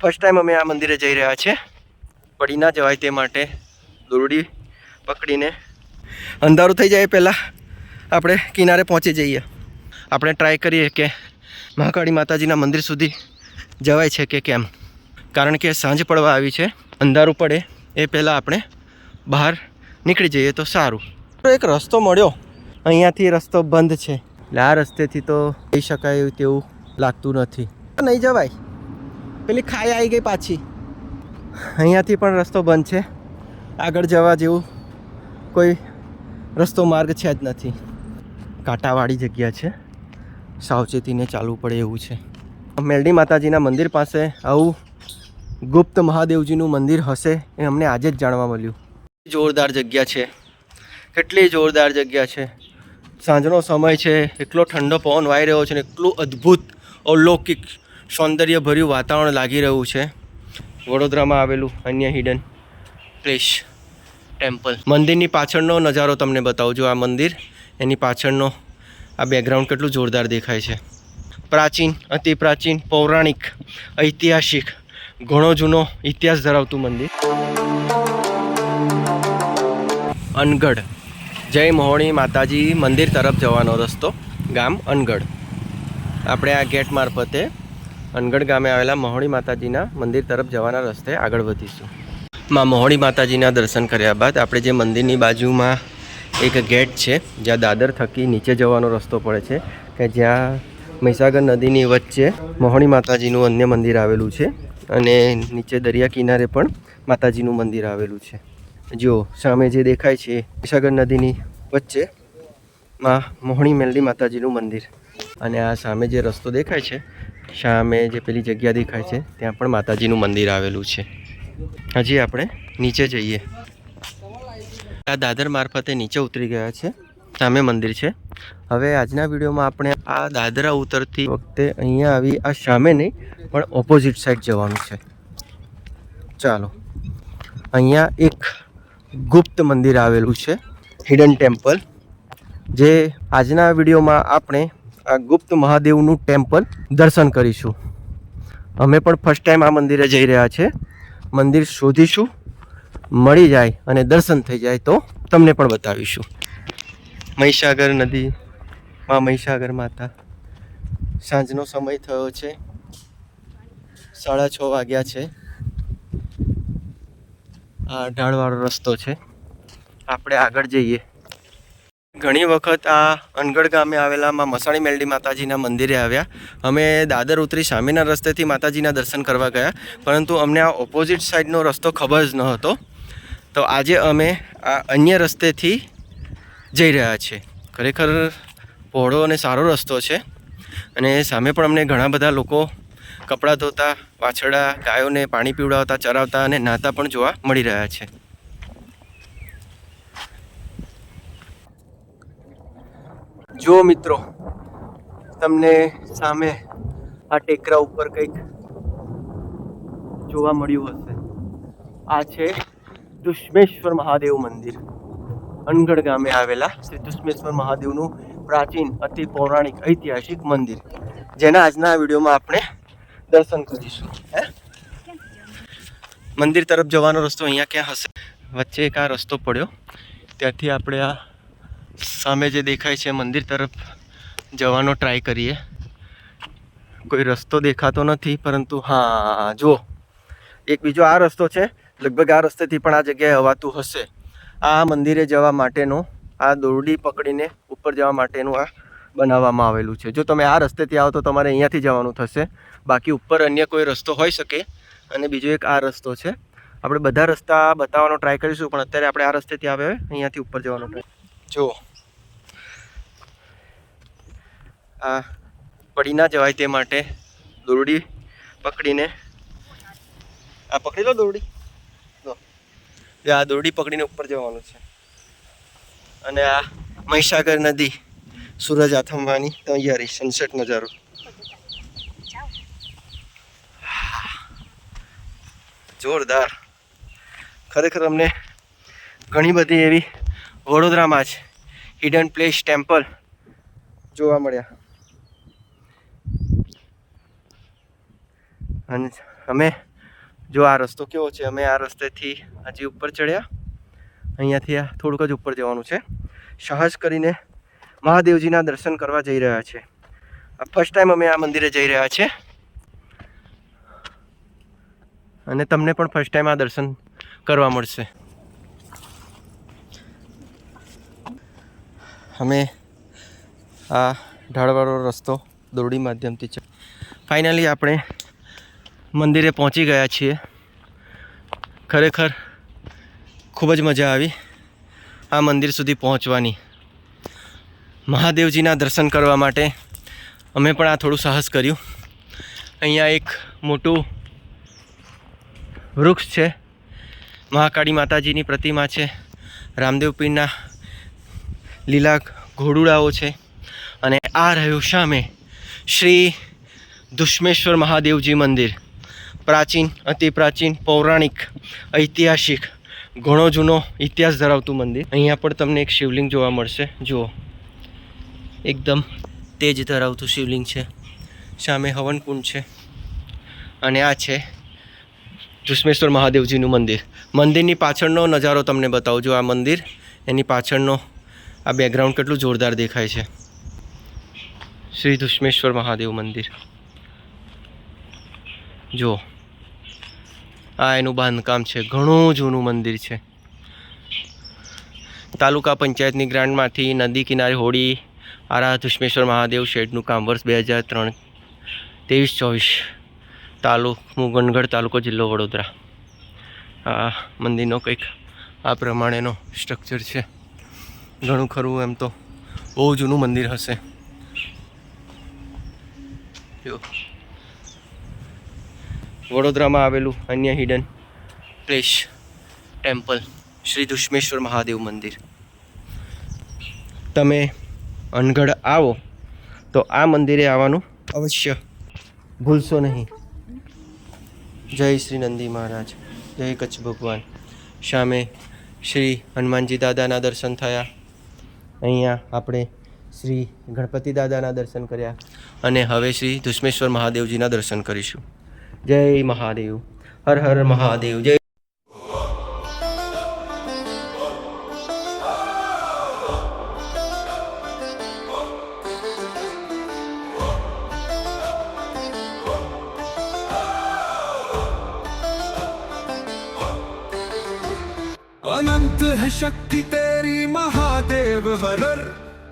First time અમે આ મંદિરે જઈ રહ્યા છે. પડી ના જવાય તે માટે દોરડી પકડીને અંધારું થઈ જાય પહેલાં આપણે કિનારે પહોંચી જઈએ. આપણે ટ્રાય કરીએ કે મહાકાળી માતાજીના મંદિર સુધી જવાય છે કે કેમ, કારણ કે સાંજ પડવા આવી છે. અંધારું પડે એ પહેલાં આપણે બહાર નીકળી જઈએ તો સારું. એક રસ્તો મળ્યો, અહીંયાથી રસ્તો બંધ છે એટલે આ રસ્તેથી તો જઈ શકાય તેવું લાગતું નથી. નહીં જવાય, પેલી ખાઈ આવી ગઈ પાછી. અહીંયાથી પણ રસ્તો બંધ છે, આગળ જવા જેવું કોઈ રસ્તો માર્ગ છે જ નથી. કાંટાવાળી જગ્યા છે, સાવચેતીને ચાલવું પડે એવું છે. મેલડી માતાજીના મંદિર પાસે આવું ગુપ્ત મહાદેવજીનું મંદિર હશે એ અમને આજે જ જાણવા મળ્યું. જોરદાર જગ્યા છે, કેટલી જોરદાર જગ્યા છે. સાંજનો સમય છે, એટલો ઠંડો પવન વાઈ રહ્યો છે ને એટલું અદ્ભુત અલૌકિક સૌંદર્યભર્યું વાતાવરણ લાગી રહ્યું છે. વડોદરામાં આવેલું અન્ય હિડન પ્લેસ ટેમ્પલ. મંદિરની પાછળનો નજારો તમને બતાવું છું. આ મંદિર, એની પાછળનો આ બેકગ્રાઉન્ડ કેટલું જોરદાર દેખાય છે. પ્રાચીન, અતિ પ્રાચીન, પૌરાણિક, ઐતિહાસિક, ઘણો જૂનો ઇતિહાસ ધરાવતું મંદિર. અનગઢ, જય મહોણી માતાજી મંદિર તરફ જવાનો રસ્તો, ગામ અનગઢ. આપણે આ ગેટ મારફતે અનગઢ ગામે આવેલા મહોણી માતાજીના મંદિર તરફ જવાના રસ્તે આગળ વધીશું. માં મહોણી માતાજીના દર્શન કર્યા બાદ આપણે જે મંદિરની બાજુમાં એક ગેટ છે જ્યાં દાદર થકી નીચે જવાનો રસ્તો પડે છે, કે જ્યાં મહીસાગર નદીની વચ્ચે મહોણી માતાજીનું અન્ય મંદિર આવેલું છે અને નીચે દરિયા કિનારે પણ માતાજીનું મંદિર આવેલું છે. જો સામે જે દેખાય છે મહીસાગર નદીની વચ્ચે માં મહોણી મેલડી માતાજીનું મંદિર, અને આ સામે જે રસ્તો દેખાય છે, સામે જે પેલી જગ્યા દેખાય છે ત્યાં પણ માતાજીનું મંદિર આવેલું છે. હજી આપણે નીચે જઈએ. આ દાદર મારફતે નીચે ઉતરી ગયા છે, સામે મંદિર છે. હવે આજના વિડીયોમાં આપણે આ દાદરા ઉતરતી વખતે અહીંયા આવી આ સામે નહીં પણ ઓપોઝિટ સાઈડ જવાનું છે. ચાલો, અહીંયા એક ગુપ્ત મંદિર આવેલું છે, હિડન ટેમ્પલ. જે આજના વિડીયોમાં આપણે આ ગુપ્ત મહાદેવનું ટેમ્પલ દર્શન કરીશું. અમે પણ ફર્સ્ટ ટાઈમ આ મંદિરે જઈ રહ્યા છે. મંદિર શોધીશું, મળી જાય અને દર્શન થઈ જાય તો તમને પણ બતાવીશું. મહીસાગર નદી, માં મહીસાગર માતા. સાંજનો સમય થયો છે, 6:30 વાગ્યા છે. આ ઢાળવાળો રસ્તો છે, આપણે આગળ જઈએ. ઘણી વખત આ અનગઢ ગામે આવેલા માં મસાણી મેલડી માતાજીના મંદિરે આવ્યા. અમે દાદર ઉતરી સામેના રસ્તેથી માતાજીના દર્શન કરવા ગયા, પરંતુ અમને આ ઓપોઝિટ સાઈડનો રસ્તો ખબર જ ન હતો. તો આજે અમે આ અન્ય રસ્તેથી જઈ રહ્યા છીએ. ખરેખર પહોળો અને સારો રસ્તો છે, અને સામે પણ અમને ઘણા બધા લોકો કપડાં ધોતા, વાછરડા ગાયોને પાણી પીવડાવતા, ચરાવતા અને નહાતા પણ જોવા મળી રહ્યા છે. જો મિત્રો, તમને સામે આ ટેકરા ઉપર કંઈક જોવા મળ્યું હશે. આ છે દુશ્મેશ્વર મહાદેવ મંદિર. અનગઢ ગામે આવેલા શ્રી દુશ્મેશ્વર મહાદેવનું પ્રાચીન, અતિ પૌરાણિક, ઐતિહાસિક મંદિર, જેના આજના વિડીયોમાં આપણે દર્શન કરીશું. મંદિર તરફ જવાનો રસ્તો અહીંયા ક્યાં હશે? વચ્ચે એક આ રસ્તો પડ્યો, ત્યાંથી આપણે આ સામે જે દેખાય છે મંદિર તરફ જવાનો ટ્રાય કરીએ. કોઈ રસ્તો દેખાતો નથી, પરંતુ હા જુઓ, એક બીજો આ રસ્તો છે. લગભગ આ રસ્તેથી પણ આ જગ્યાએ અવાતું હશે. આ મંદિરે જવા માટેનું, આ દોરડી પકડીને ઉપર જવા માટેનું આ બનાવવામાં આવેલું છે. જો તમે આ રસ્તેથી આવો તો તમારે અહીંયાથી જવાનું થશે, બાકી ઉપર અન્ય કોઈ રસ્તો હોઈ શકે. અને બીજો એક આ રસ્તો છે. આપણે બધા રસ્તા બતાવવાનો ટ્રાય કરીશું, પણ અત્યારે આપણે આ રસ્તેથી આવે અહીંયાથી ઉપર જવાનો ટ્રાય. જો આ પડી ના જવાય તે માટે દોરડી પકડીને, આ પકડી લો દોરડી, આ દોરડી પકડીને ઉપર જવાનું છે. અને આ મહીસાગર નદી, સૂરજ આથમવાની તૈયારી, સનસેટ નજારો. જોરદાર. ખરેખર અમને ઘણી બધી એવી વડોદરામાં જ હિડન પ્લેસ ટેમ્પલ જોવા મળ્યા. અને અમે જો આ રસ્તો કેવો છે, અમે આ રસ્તેથી હજી ઉપર ચડ્યા, અહીંયાથી આ થોડુંક જ ઉપર જવાનું છે. સાહસ કરીને મહાદેવજીના દર્શન કરવા જઈ રહ્યા છે. આ ફર્સ્ટ ટાઈમ અમે આ મંદિરે જઈ રહ્યા છે અને તમને પણ ફર્સ્ટ ટાઈમ આ દર્શન કરવા મળશે. અમે આ ઢાળવાળો રસ્તો દોરડી માધ્યમથી છે. ફાઇનલી આપણે મંદિરે પહોંચી ગયા છીએ. ખરેખર ખૂબ જ મજા આવી આ મંદિર સુધી પહોંચવાની. મહાદેવજીના દર્શન કરવા માટે અમે પણ આ થોડું સાહસ કર્યું. અહીંયા એક મોટું વૃક્ષ છે, મહાકાળી માતાજીની પ્રતિમા છે, રામદેવ પીરના લીલા ઘોડુડાઓ છે અને આ રહ્યું સામે શ્રી દુશ્મેશ્વર મહાદેવજી મંદિર. પ્રાચીન, અતિ પ્રાચીન, પૌરાણિક, ઐતિહાસિક, ઘણો જૂનો ઇતિહાસ ધરાવતું મંદિર. અહીંયા પણ તમને એક શિવલિંગ જોવા મળશે. જુઓ, એકદમ તેજ ધરાવતું શિવલિંગ છે. સામે હવનકુંડ છે અને આ છે દુશ્મેશ્વર મહાદેવજીનું મંદિર. મંદિરની પાછળનો નજારો તમને બતાવું. જો આ મંદિર, એની પાછળનો આ બેકગ્રાઉન્ડ કેટલું જોરદાર દેખાય છે. શ્રી દુશ્મેશ્વર મહાદેવ મંદિર જુઓ, આ એનું બાંધકામ છે. ઘણું જૂનું મંદિર છે. તાલુકા પંચાયતની ગ્રાન્ટમાંથી નદી કિનારે હોડી આરા દુશ્મેશ્વર મહાદેવ શેડનું કામ વર્ષ 2023-24. મુગનગઢ તાલુકો, જિલ્લો વડોદરા. આ મંદિરનો કંઈક આ પ્રમાણેનો સ્ટ્રક્ચર છે. ઘણું ખરું એમ તો બહુ જૂનું મંદિર હશે. જો વડોદરામાં આવેલું અન્ય hidden place temple Shri Dushmeshwar Mahadev મંદિર. તમે અનગઢ આવો તો આ મંદિરે આવવાનું અવશ્ય ભૂલશો નહીં. જય શ્રી નંદી મહારાજ, જય કચ્છ ભગવાન. સામે શ્રી હનુમાનજી દાદાના દર્શન થયા. અહીંયા આપણે શ્રી ગણપતિ દાદાના દર્શન કર્યા અને હવે શ્રી દુશ્મેશ્વર મહાદેવજીના દર્શન કરીશું. જય મહાદેવ, હર હર મહાદેવ. જય अनंत है शक्ति तेरी महादेव वरर,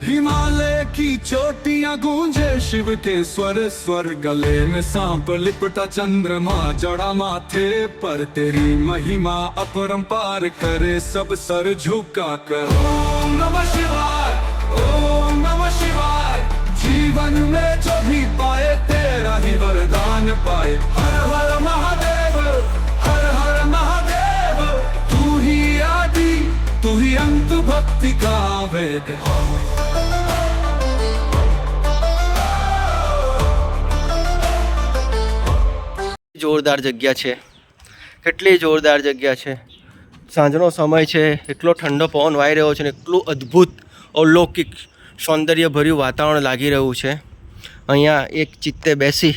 हिमालय की चोटियां गूंजे शिव के स्वर स्वर. गले में सांप लिपटा चंद्रमा जड़ा माथे पर, तेरी महिमा अपरंपार करे सब सर झुका कर. ओम नमः शिवाय, ओम नमः शिवाय. जीवन में जो भी पाए तेरा ही वरदान पाए. हर हर महादेव, हर हर महादेव. तू ही आदि, तू ही अंत, भक्ति का वेद. જોરદાર જગ્યા છે. કેટલી જોરદાર જગ્યા છે. સાંજનો સમય છે, એટલો ઠંડો પવન વાઈ રહ્યો છે ને એટલું અદ્ભુત અલૌકિક સૌંદર્યભર્યું વાતાવરણ લાગી રહ્યું છે. અહીંયા એક ચિત્તે બેસી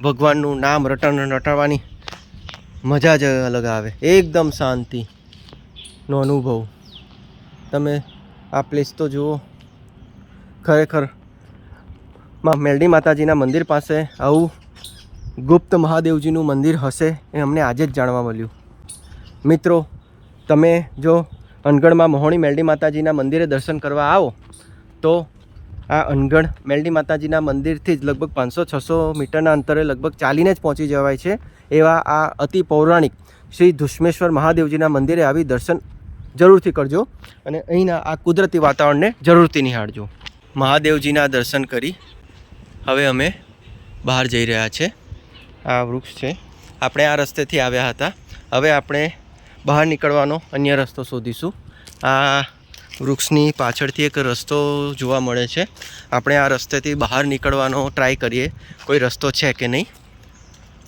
ભગવાનનું નામ રટાવવાની મજા જ અલગ આવે. એકદમ શાંતિનો અનુભવ. તમે આ પ્લેસ તો જુઓ. ખરેખર મેલડી માતાજીના મંદિર પાસે આવું ગુપ્ત મહાદેવજીનું મંદિર હશે એ અમને આજે જ જાણવા મળ્યું. મિત્રો, તમે જો અનગઢમાં મહોણી મેલડી માતાજીના મંદિરે દર્શન કરવા આવો તો આ અનગઢ મેલડી માતાજીના મંદિરથી જ લગભગ 500-600 મીટરના અંતરે લગભગ ચાલીને જ પહોંચી જવાય છે. એવા આ અતિ પૌરાણિક શ્રી દુશ્મેશ્વર મહાદેવજીના મંદિરે આવી દર્શન જરૂરથી કરજો અને અહીંના આ કુદરતી વાતાવરણને જરૂરથી નિહાળજો. મહાદેવજીના દર્શન કરી હવે અમે બહાર જઈ રહ્યા છે. આ વૃક્ષ છે. આપણે આ રસ્તેથી આવ્યા હતા. હવે આપણે બહાર નીકળવાનો અન્ય રસ્તો શોધીશું. આ વૃક્ષની પાછળથી એક રસ્તો જોવા મળે છે. આપણે આ રસ્તેથી બહાર નીકળવાનો ટ્રાય કરીએ, કોઈ રસ્તો છે કે નહીં,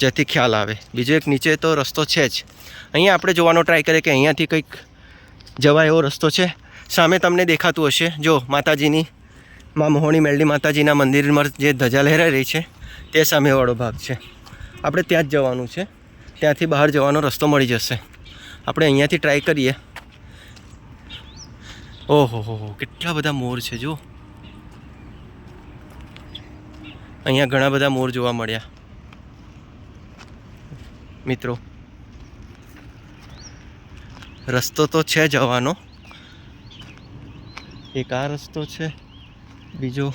જેથી ખ્યાલ આવે. બીજો એક નીચે તો રસ્તો છે જ. અહીંયા આપણે જોવાનો ટ્રાય કરીએ કે અહીંયાથી કંઈક જવાય એવો રસ્તો છે. સામે તમને દેખાતું હશે, જો માતાજીની મા મહોણી મેલડી માતાજીના મંદિરમાં જે ધજા લહેરાઈ રહી છે તે સામેવાળો ભાગ છે. આપણે ત્યાં જ જવાનું છે. ત્યાંથી બહાર જવાનો રસ્તો મળી જશે. આપણે અહીંયાથી ટ્રાય કરીએ. ઓહો હો, કેટલા બધા મોર છે જો. અહીંયા ઘણા બધા મોર જોવા મળ્યા મિત્રો. રસ્તો તો છે જવાનો, એક આ રસ્તો છે, બીજો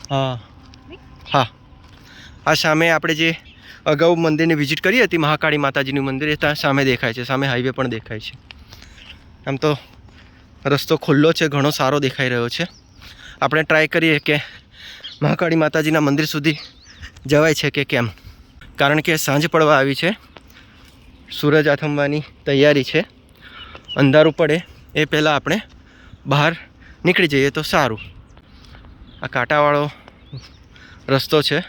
હા હા આ સામે આપણે જે અગાઉ મંદિરની વિઝિટ કરી હતી મહાકાળી માતાજીનું મંદિર, એ ત્યાં સામે દેખાય છે. સામે હાઈવે પણ દેખાય છે. આમ તો રસ્તો ખુલ્લો છે, ઘણો સારો દેખાઈ રહ્યો છે. આપણે ટ્રાય કરીએ કે મહાકાળી માતાજીના મંદિર સુધી જવાય છે કે કેમ, કારણ કે સાંજ પડવા આવી છે, સૂરજ આથમવાની તૈયારી છે. અંધારું પડે એ પહેલાં આપણે બહાર નીકળી જઈએ તો સારું. આ કાંટાવાળો રસ્તો છે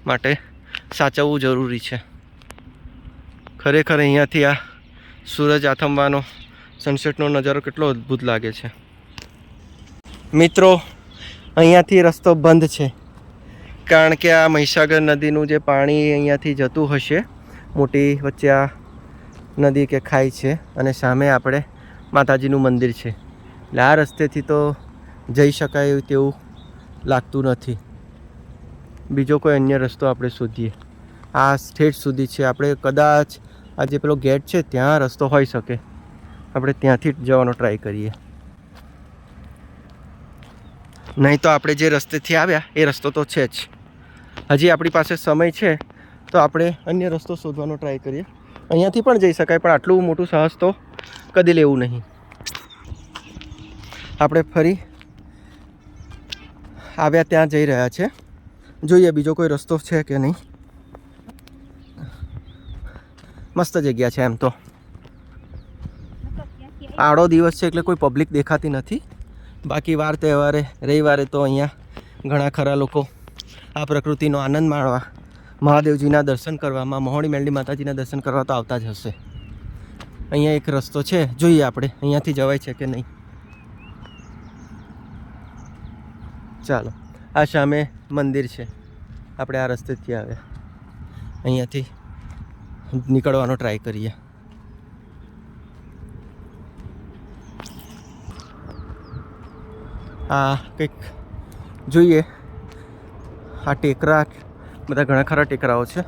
માટે સાચવવું જરૂરી છે. ખરેખર અહીંયાથી આ સૂરજ આથમવાનો સનસેટનો નજારો કેટલો અદ્ભુત લાગે છે મિત્રો. અહીંયાથી રસ્તો બંધ છે કારણ કે આ મહીસાગર નદીનું જે પાણી અહીંયાથી જતું હશે, મોટી વચ્ચે આ નદી કે ખાઈ છે, અને સામે આપણે માતાજીનું મંદિર છે. એટલે આ રસ્તેથી તો જઈ શકાય તેવું લાગતું નથી. બીજો કોઈ અન્ય રસ્તો આપણે શોધીએ. આ સ્ટેટ સુધી છે, આપણે કદાચ આ જે પેલો ગેટ છે ત્યાં રસ્તો હોઈ શકે. આપણે ત્યાંથી જ જવાનો ટ્રાય કરીએ, નહીં તો આપણે જે રસ્તેથી આવ્યા એ રસ્તો તો છે જ. હજી આપણી પાસે સમય છે તો આપણે અન્ય રસ્તો શોધવાનો ટ્રાય કરીએ. અહીંયાથી પણ જઈ શકાય, પણ આટલું મોટું સાહસ તો કદી લેવું નહીં. આપણે ફરી આવ્યા ત્યાં જઈ રહ્યા છે. જોઈએ બીજો કોઈ રસ્તો છે કે નહીં. મસ્ત જગ્યા છે એમ તો. આડો દિવસ છે એટલે કોઈ પબ્લિક દેખાતી નથી. બાકી વાર તહેવારે રવિવારે તો અહીંયા ઘણા ખરા લોકો આ પ્રકૃતિનો આનંદ માણવા, મહાદેવજીના દર્શન કરવામાં, મહોણી મેલડી માતાજીના દર્શન કરવા તો આવતા જ હશે. અહીંયા એક રસ્તો છે, જોઈએ આપણે અહીંયાથી જવાય છે કે નહીં. ચાલો, આ સામે મંદિર છે, આપણે આ રસ્તેથી આવ્યા, અહીંયાથી નીકળવાનો ટ્રાય કરીએ. આ કંઈક જોઈએ. આ ટેકરા, બધા ઘણા ખરા ટેકરાઓ છે.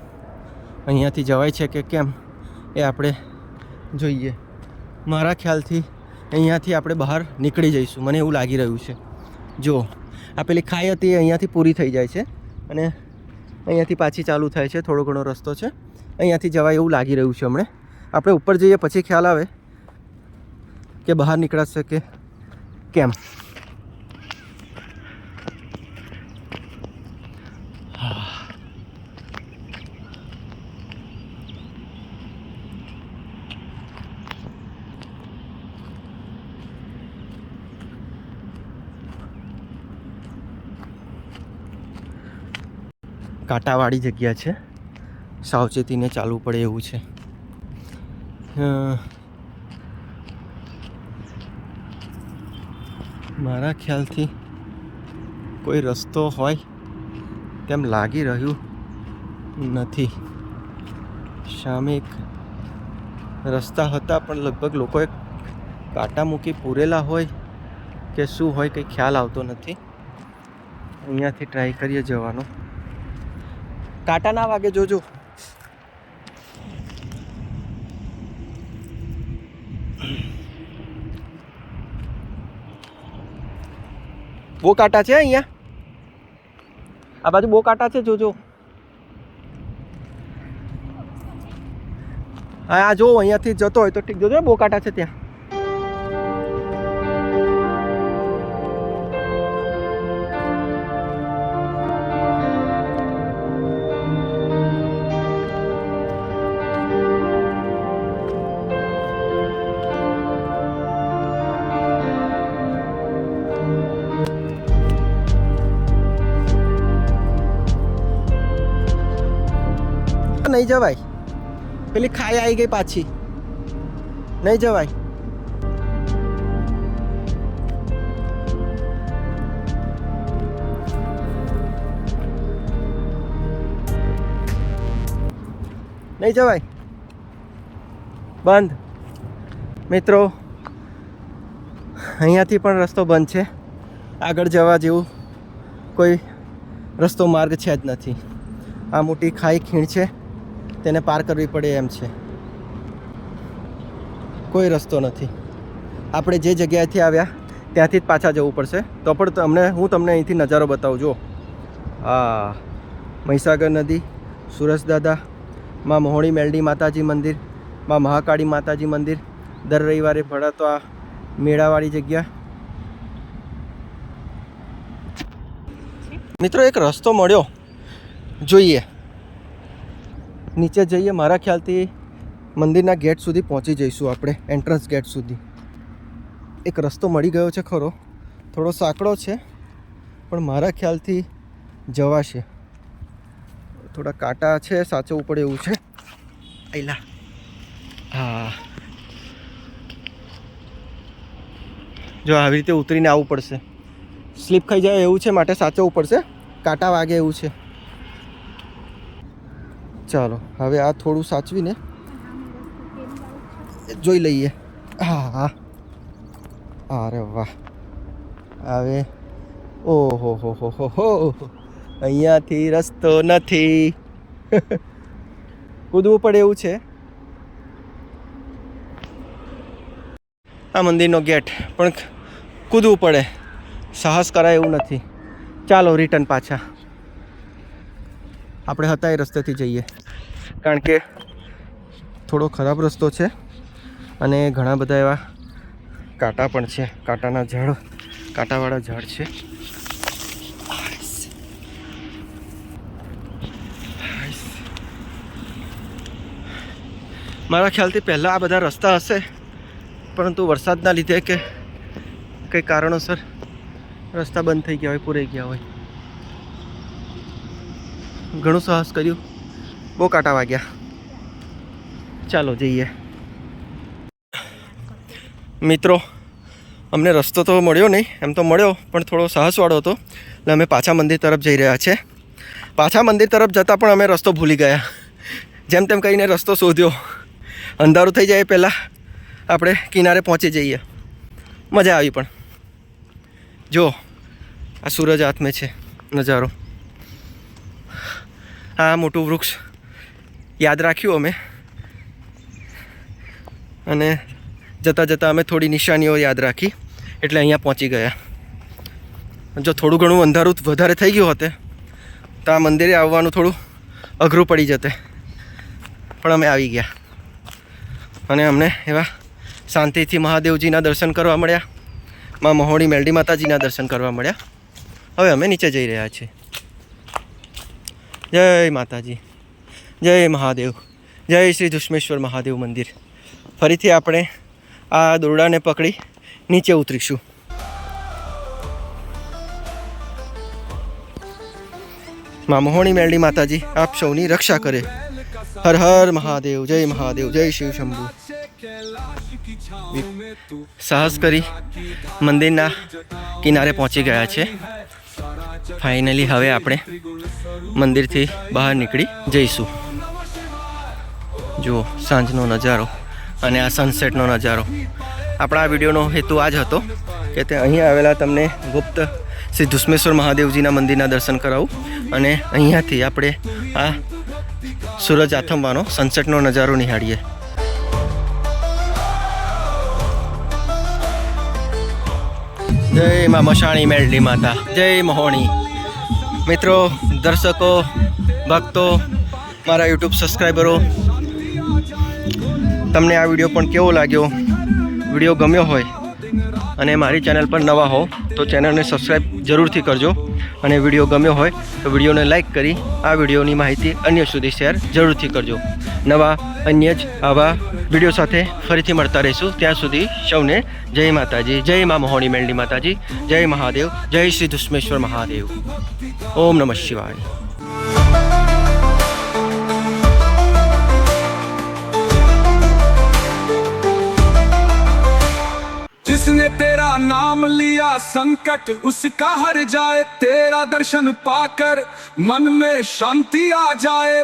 અહીંયાથી જવાય છે કે કેમ એ આપણે જોઈએ. મારા ખ્યાલથી અહીંયાથી આપણે બહાર નીકળી જઈશું, મને એવું લાગી રહ્યું છે. જો આ પેલી ખાઈ હતી એ અહીંયાથી પૂરી થઈ જાય છે અને અહીંયાથી પાછી ચાલુ થાય છે. થોડો ઘણો રસ્તો છે, અહીંયાથી જવાય એવું લાગી રહ્યું છે. હમણાં આપણે ઉપર જઈએ પછી ખ્યાલ આવે કે બહાર નીકળાશે કે કેમ. કાંટાવાળી જગ્યા છે, સાવચેતીને ચાલવું પડે એવું છે. મારા ખ્યાલથી કોઈ રસ્તો હોય તેમ લાગી રહ્યું નથી. સામે એક રસ્તા હતા પણ લગભગ લોકોએ કાંટા મૂકી પૂરેલા હોય કે શું હોય કંઈ ખ્યાલ આવતો નથી. અહીંયાથી ટ્રાય કરીએ જવાનો. કાંટા ના વાગે જોજો. બહુ કાંટા છે અહીંયા, આ બાજુ બહુ કાંટા છે, જોજો. હા આ જો અહીંયાથી જતો હોય તો ઠીક, જોજો બહુ કાંટા છે ત્યાં. નહીં જવાય, પેલી ખાઈ આવી ગઈ પાછી, નહીં જવાય. નહીં જવાય, બંધ. મિત્રો અહીંયાથી પણ રસ્તો બંધ છે, આગળ જવા જેવું કોઈ રસ્તો માર્ગ છે જ નથી. આ મોટી ખાઈ ખીણ છે, તેને પાર કરવી પડે એમ છે, કોઈ રસ્તો નથી. આપણે જે જગ્યાએથી આવ્યા ત્યાંથી જ પાછા જવું પડશે. તો પણ હું તમને અહીંથી નજારો બતાવું. જો આ મહીસાગર નદી, સુરસદાદા, માં મહોણી મેલડી માતાજી મંદિર, માં મહાકાળી માતાજી મંદિર, દર રવિવારે ભરાતો આ મેળાવાળી જગ્યા. મિત્રો એક રસ્તો મળ્યો, જોઈએ નીચે જઈએ. મારા ખ્યાલથી મંદિરના ગેટ સુધી પહોંચી જઈશું આપણે, એન્ટ્રન્સ ગેટ સુધી. એક રસ્તો મળી ગયો છે ખરો, થોડો સાંકડો છે પણ મારા ખ્યાલથી જવાશે. થોડા કાંટા છે, સાચવવું પડે એવું છે. આયલા હા, જો આવી રીતે ઉતરીને આવવું પડશે. સ્લીપ ખાઈ જાય એવું છે, માટે સાચવવું પડશે, કાંટા વાગે એવું છે. ચાલો હવે આ થોડું સાચવીને જોઈ લઈએ. હા હા, અરે વાહ. હવે ઓહો હો હો હો હો, અહીંયાથી રસ્તો નથી. કૂદવું પડે એવું છે. આ મંદિરનો ગેટ પણ કૂદવું પડે, સાહસ કરાય એવું નથી. ચાલો રિટર્ન પાછા. આપણે હતા એ રસ્તેથી જઈએ, કારણ કે થોડો ખરાબ રસ્તો છે અને ઘણા બધા એવા કાંટા પણ છે. કાંટાવાળા ઝાડ છે. મારા ખ્યાલથી પહેલાં આ બધા રસ્તા હશે, પરંતુ વરસાદના લીધે કે કંઈ કારણોસર રસ્તા બંધ થઈ ગયા હોય, પૂરાઈ ગયા હોય. ઘણું સાહસ કર્યું, બહુ કાંટા વાગ્યા. ચાલો જઈએ. મિત્રો અમને રસ્તો તો મળ્યો નહીં, એમ તો મળ્યો પણ થોડો સાહસવાળો હતો, એટલે અમે પાછા મંદિર તરફ જઈ રહ્યા છે. પાછા મંદિર તરફ જતાં પણ અમે રસ્તો ભૂલી ગયા. જેમ તેમ કહીને રસ્તો શોધ્યો. અંધારું થઈ જાય પહેલાં આપણે કિનારે પહોંચી જઈએ. મજા આવી. પણ જો આ સૂરજ હાથમે છે નજારો. આ મોટું વૃક્ષ યાદ રાખ્યું અમે, અને જતાં જતાં અમે થોડી નિશાનીઓ યાદ રાખી, એટલે અહીંયા પહોંચી ગયા. જો થોડું ઘણું અંધારું વધારે થઈ ગયું હોતે તો આ મંદિરે આવવાનું થોડું અઘરું પડી જતે, પણ અમે આવી ગયા. અને અમને એવા શાંતિથી મહાદેવજીના દર્શન કરવા મળ્યા, માં મહોણી મેલડી માતાજીના દર્શન કરવા મળ્યા. હવે અમે નીચે જઈ રહ્યા છીએ. જય માતાજી, જય મહાદેવ, જય શ્રી ધુષ્મેશ્વર મહાદેવ મંદિર. ફરીથી આપણે આ દોરડાને પકડી નીચે ઉતરીશું. માં મહોણી મેલડી માતાજી આપ સૌની રક્ષા કરે. હર હર મહાદેવ, જય મહાદેવ, જય શિવ શંભુ. સાહસ કરી મંદિરના કિનારે પહોંચી ગયા છે. ફાઇનલી હવે આપણે મંદિરથી બહાર નીકળી જઈશું. જુઓ સાંજનો નજારો અને આ સનસેટનો નજારો. આપણા આ વિડીયોનો હેતુ આ જ હતો કે તે અહીં આવેલા તમને ગુપ્ત શ્રી ધુષ્મેશ્વર મહાદેવજીના મંદિરના દર્શન કરાવું, અને અહીંયાથી આપણે આ સૂરજ આથમવાનો સનસેટનો નજારો નિહાળીએ. જય મા મશાણી મેલડી માતા, જય મહોણી. મિત્રો, દર્શકો, ભક્તો, મારા યુટ્યુબ સબસ્ક્રાઈબરો, તમને આ વિડીયો પણ કેવો લાગ્યો? વિડીયો ગમ્યો હોય અને મારી ચેનલ પર નવા હો તો ચેનલને સબસ્ક્રાઈબ જરૂરથી કરજો, અને વિડીયો ગમ્યો હોય તો વિડીયોને લાઈક કરી આ વિડીયોની માહિતી અન્ય સુધી શેર જરૂરથી કરજો. નવા અન્ય જ આવા વિડીયો સાથે ફરીથી મળતા રહીશું. ત્યાં સુધી સૌને જય માતાજી, જય મા મહોણી મેલડી માતાજી, જય મહાદેવ, જય શ્રી ધુષ્મેશ્વર મહાદેવ. ઓમ નમઃ શિવાય. जिसने तेरा नाम लिया संकट उसका हर जाए, तेरा दर्शन पाकर मन में शांति आ जाए.